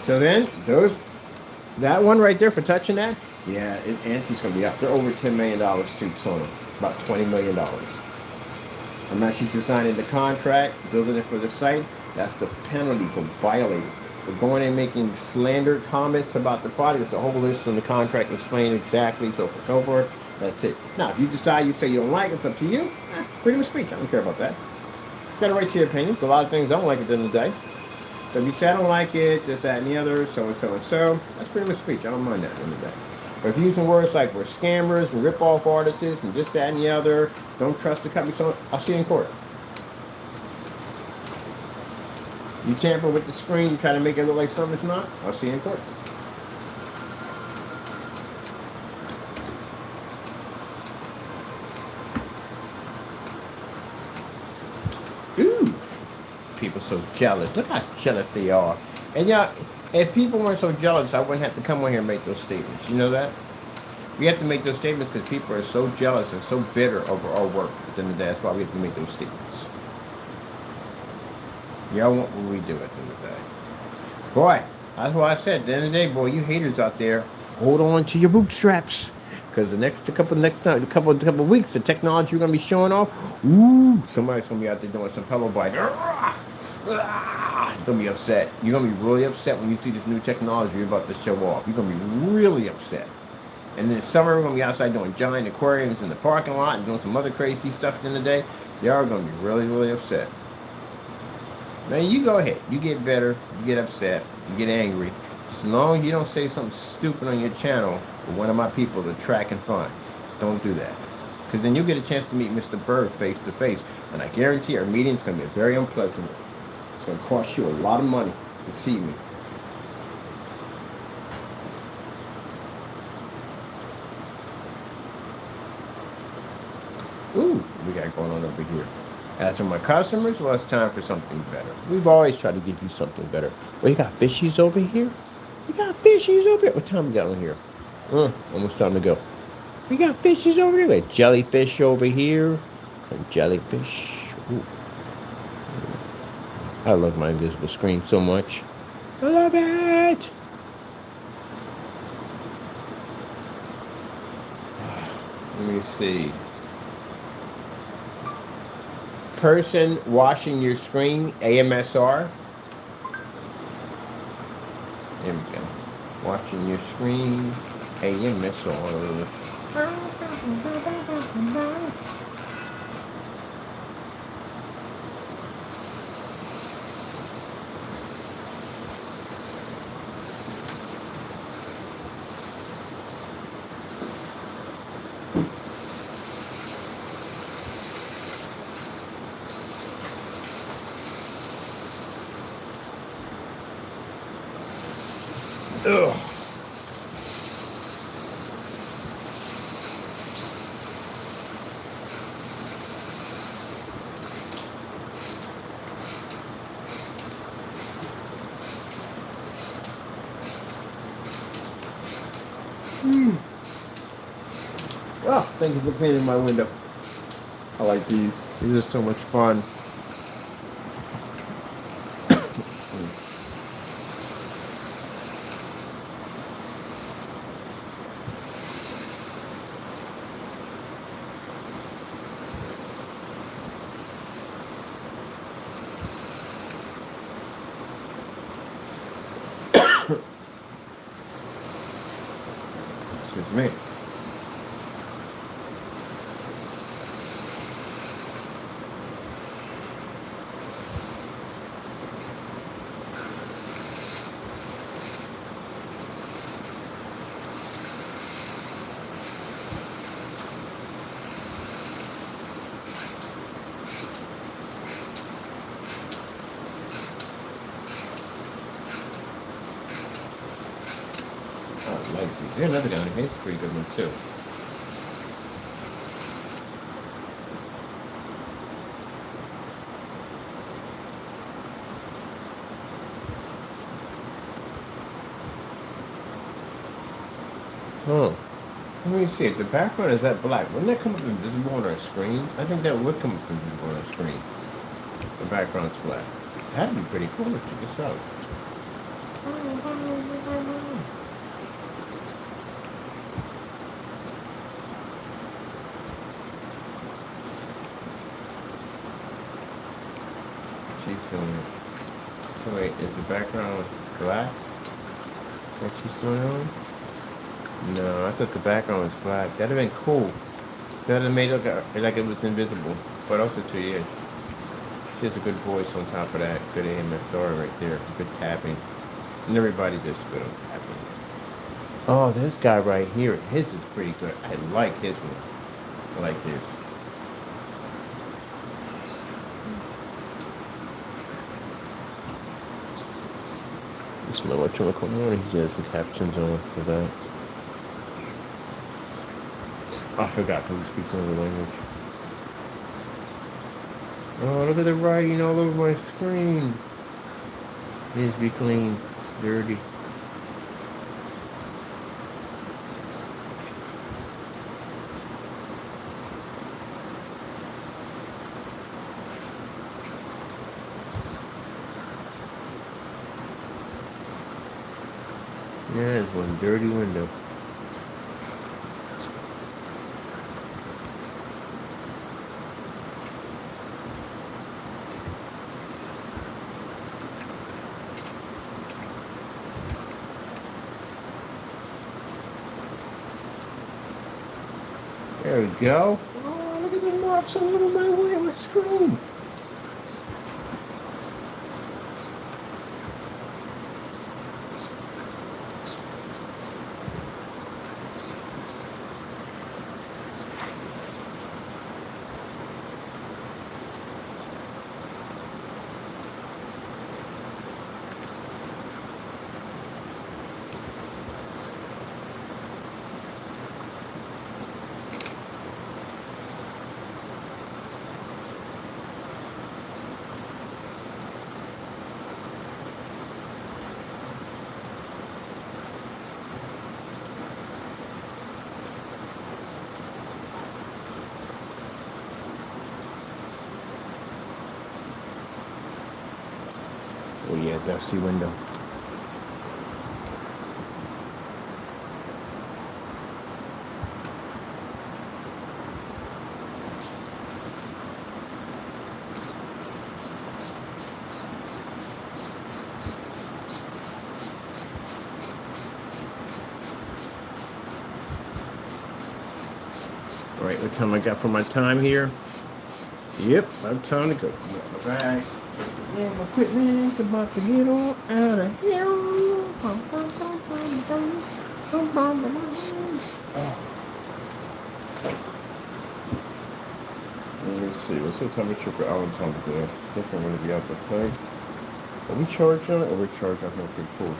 So then, that one right there for touching that, yeah, ANSY's going to be out. They're over $10 million suits on them. About $20 million. Unless she's designing the contract, building it for the site, that's the penalty for violating. For going and making slander comments about the product, it's a whole list on the contract explaining exactly, so forth, so forth. That's it. Now, if you decide you say you don't like it, it's up to you. Freedom of speech. I don't care about that. You got a right to your opinion. A lot of things I don't like at the end of the day. So if you say I don't like it, this, that, and the other, so and so and so, that's freedom of speech. I don't mind that at the end of the day. But if you're using words like we're scammers and rip-off artists and this, that, and the other, don't trust the company, so I'll see you in court. You tamper with the screen, you try to make it look like something it's not, I'll see you in court. Ooh, people so jealous. Look how jealous they are. And yeah, if people weren't so jealous, I wouldn't have to come on here and make those statements. You know that? We have to make those statements because people are so jealous and so bitter over our work. At the end of the day, that's why we have to make those statements. Y'all want what we do at the end of the day. Boy, that's why I said, at the end of the day, boy, you haters out there, hold on to your bootstraps. Because the couple weeks, the technology we're gonna be showing off. Ooh, somebody's gonna be out there doing some pedal bike. Gonna be upset. You're gonna be really upset when you see this new technology you're about to show off. You're gonna be really upset. And then summer, we're gonna be outside doing giant aquariums in the parking lot and doing some other crazy stuff in the day. Y'all are gonna be really, really upset. Now you go ahead. You get better. You get upset. You get angry. As long as you don't say something stupid on your channel with one of my people to track and find. Don't do that. Because then you'll get a chance to meet Mr. Bird face to face. And I guarantee our meeting's going to be very unpleasant. It's going to cost you a lot of money to see me. Ooh, we got going on over here. As for my customers, well, it's time for something better. We've always tried to give you something better. Well, you got fishies over here? We got fishies over here. What time we got on here? Almost time to go. We got fishes over here. We got jellyfish over here. Some jellyfish. Ooh. I love my invisible screen so much. I love it. Let me see. Person washing your screen, AMSR. There we go. Watching your screen, AMSR. Ugh. Oh, thank you for cleaning my window. I like these. These are so much fun. Excuse me. I like these. There's another down here. It's a pretty good one too. Huh. Let me see. If the background is that black, wouldn't that come up invisible on our screen? I think that would come up invisible on our screen. The background's black. That'd be pretty cool. Check this out. She's doing it. So wait, is the background black? What she's doing on? No, I thought the background was black. That'd have been cool. That'd have made it look like it was invisible. But also too, yeah. She has a good voice on top of that. Good AMSR right there. Good tapping. And everybody does good on tapping. Oh, this guy right here. His is pretty good. I like his one. I like his. This my electronic one. He has the captions on for that. I forgot who speaks another language. Oh, look at the writing all over my screen. It needs to be clean. It's dirty. Yeah, there's one dirty window. There we go. Oh, look at the marks all over my way on my screen. Oh yeah, dusty window. All right, what time I got for my time here? Yep, about time to go. Got my bag. Yeah, my equipment's about to get all out of here. Oh. Let me see, what's the temperature for Allentown today? I think I'm going to be out to play. Are we charged on it or we charged on it? Okay, cool.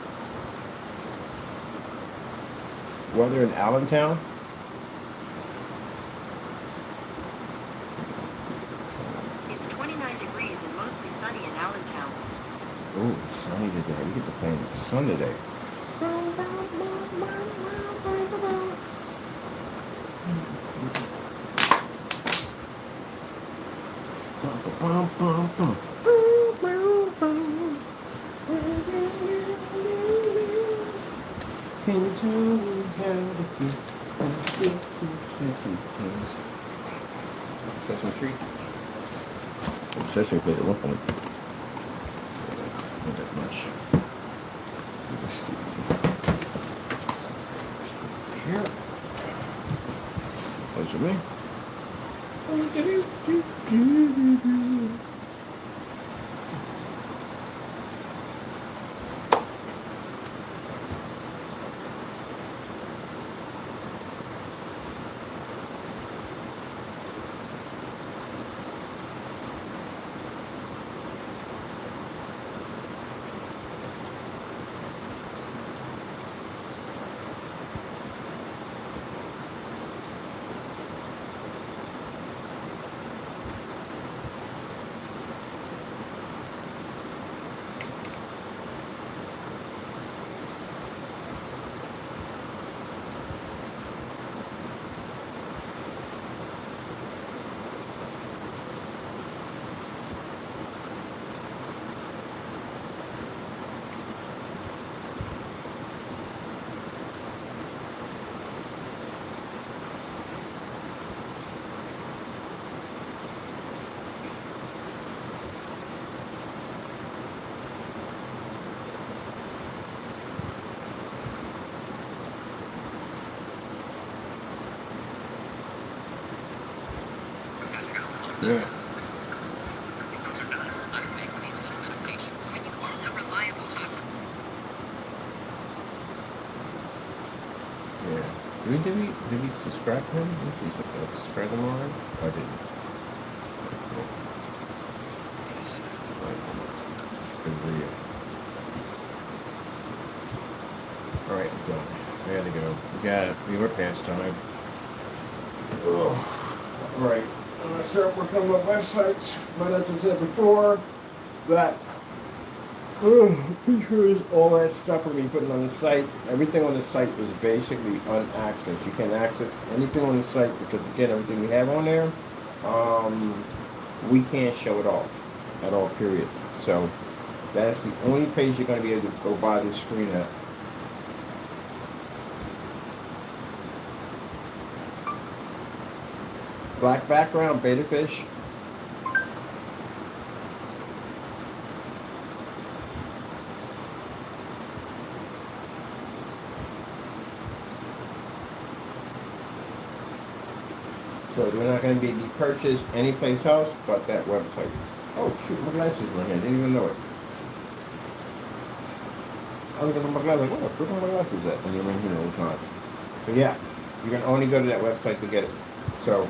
Weather in Allentown? It's 29 degrees and mostly sunny in Allentown. Oh, sunny today. We get to play in the sun today. Can you tell me how to get a 50 second please? Sesame Street? Sesame Street at one point. Not that much. Let's see. Here. Those are me. Yeah. When you want a reliable hot. Yeah. Did we subscribe him? Did we subscribe him already? I didn't. Good video. Alright, I'm done. I gotta go. We were past time. Ugh. Alright. I'm gonna start working on my website. But as I said before, that pictures, all that stuff we're gonna be putting on the site. Everything on the site is basically unaccessed. You can't access anything on the site because again, everything we have on there, we can't show it off at all. Period. So that's the only page you're gonna be able to go by this screen at. Black background, beta fish. So they're not going to be purchased anyplace else but that website. Oh shoot, my glasses were here. Didn't even know it. I was looking at my glasses like, what the frick are my glasses at? And you're in here all the time. But yeah, you can only go to that website to get it. So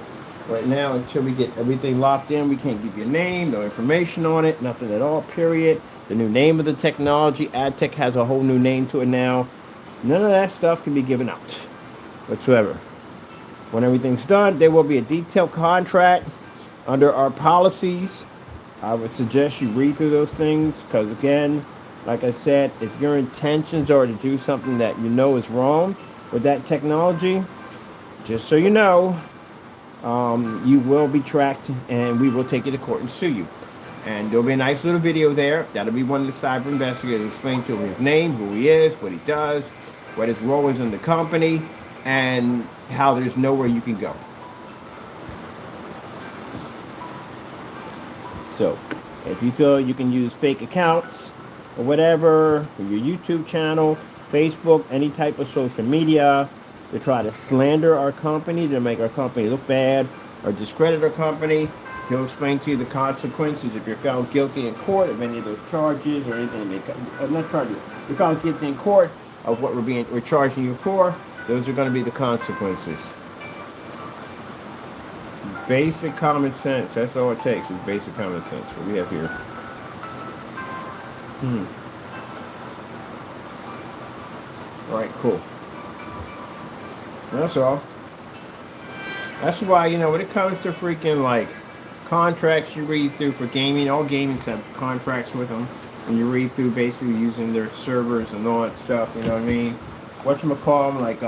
right now, until we get everything locked in, we can't give you a name, no information on it, nothing at all, period. The new name of the technology, AdTech has a whole new name to it now. None of that stuff can be given out whatsoever. When everything's done, there will be a detailed contract under our policies. I would suggest you read through those things because, again, like I said, if your intentions are to do something that you know is wrong with that technology, just so you know, you will be tracked and we will take you to court and sue you. And there'll be a nice little video there. That'll be one of the cyber investigators explain to him his name, who he is, what he does, what his role is in the company, and how there's nowhere you can go. So, if you feel you can use fake accounts or whatever for your YouTube channel, Facebook, any type of social media to try to slander our company, to make our company look bad or discredit our company, he'll explain to you the consequences if you're found guilty in court of any of those charges or anything. Not charges. If you're found guilty in court of what we're charging you for, those are going to be the consequences. Basic common sense. That's all it takes is basic common sense. What we have here. All right, cool. That's all. That's why, when it comes to freaking like contracts you read through for gaming, all gamings have contracts with them. And you read through basically using their servers and all that stuff, you know what I mean? Whatchamacallit, like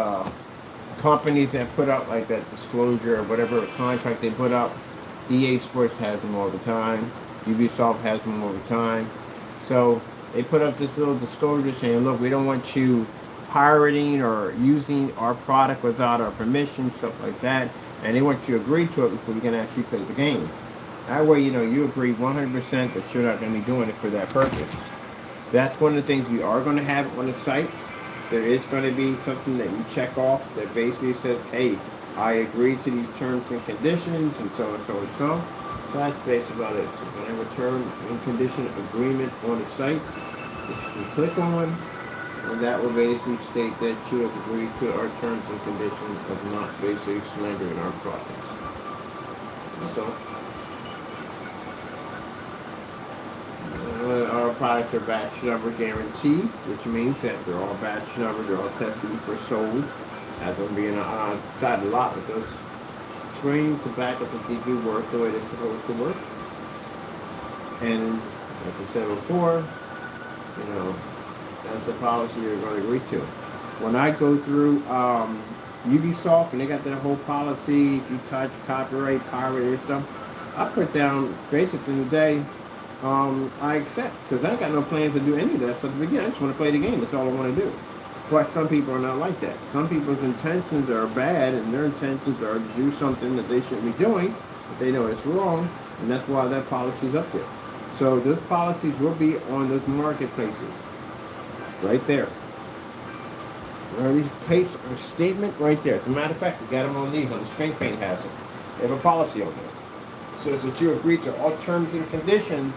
companies that put out like that disclosure or whatever contract they put up. EA Sports has them all the time. Ubisoft has them all the time. So they put up this little disclosure saying, look, we don't want you pirating or using our product without our permission, stuff like that. And they want you to agree to it before you can actually play the game. That way, you agree 100% that you're not going to be doing it for that purpose. That's one of the things we are going to have on the site. There is going to be something that you check off that basically says, hey, I agree to these terms and conditions, and so and so and so. So that's basically about it. So whenever term and condition agreement on the site, which you click on, and that will basically state that you have agreed to our terms and conditions of not basically slandering our products. That's all. Our products are batch number guaranteed, which means that they're all batch number, they're all tested before sold. As I'm being outside a lot with those screens to back up that they do work the way they're supposed to work. And as I said before, that's a policy you're going to agree to. When I go through Ubisoft and they got that whole policy, if you touch copyright, pirate or stuff, I put down basically today, I accept, because I ain't got no plans to do any of that stuff to begin. I just want to play the game. That's all I want to do. But some people are not like that. Some people's intentions are bad, and their intentions are to do something that they shouldn't be doing, but they know it's wrong, and that's why that policy's up there. So those policies will be on those marketplaces, right there. These tapes are a statement right there. As a matter of fact, we got them on these. On the Spring Paint has it. They have a policy on there. It says that you agree to all terms and conditions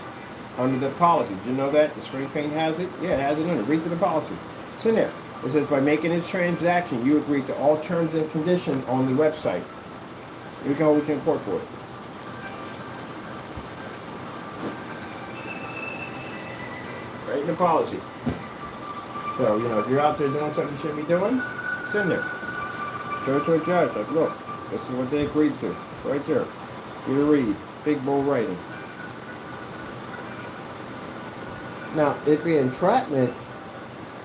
under the policy. Did you know that? The Spring Paint has it? Yeah, it has it in it. Read through the policy. It's in there. It says by making this transaction, you agree to all terms and conditions on the website. You can hold you in court for it. Right in the policy. So, if you're out there doing something you shouldn't be doing, it's in there. Show it to a judge. Like, look, this is what they agreed to. It's right there. You read. Big bold writing. Now, it'd be entrapment,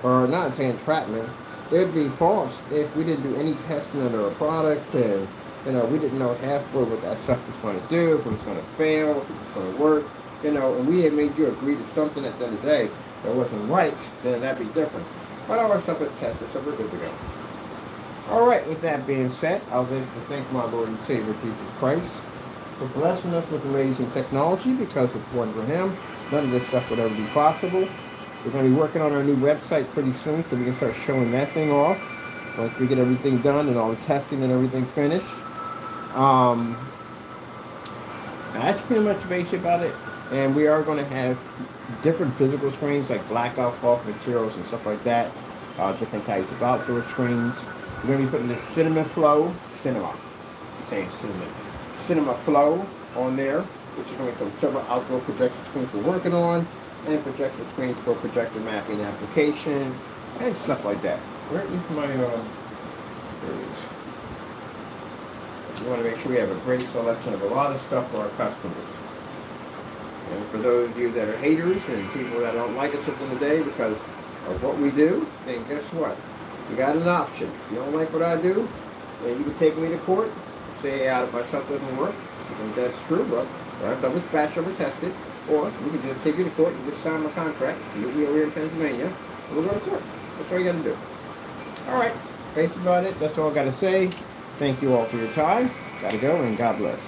or not saying entrapment, it'd be false if we didn't do any testing of our products and, we didn't know halfway what that stuff was going to do, if it was going to fail, if it was going to work, and we had made you agree to something at the end of the day that wasn't right, then that'd be different. But all our stuff is tested, so we're good to go. All right, with that being said, I'll thank my Lord and Savior Jesus Christ for blessing us with amazing technology, because if it wasn't for Him, none of this stuff would ever be possible. We're going to be working on our new website pretty soon, so we can start showing that thing off once we get everything done and all the testing and everything finished. That's pretty much basically about it. And we are going to have different physical screens like black off materials and stuff like that. Different types of outdoor screens. We're going to be putting the cinema flow on there, which is going to be several outdoor projection screens we're working on, and projection screens for projector mapping applications and stuff like that. Where is my there it is. We want to make sure we have a great selection of a lot of stuff for our customers. And for those of you that are haters and people that don't like us at the end of the day because of what we do, then guess what? You got an option. If you don't like what I do, then you can take me to court, say my stuff doesn't work. You think that's true, but our stuff is batch over tested. Or we can just take you to court and just sign my contract. Meet me over here in Pennsylvania, and we'll go to court. That's all you got to do. All right, that's about it. That's all I got to say. Thank you all for your time. Got to go, and God bless.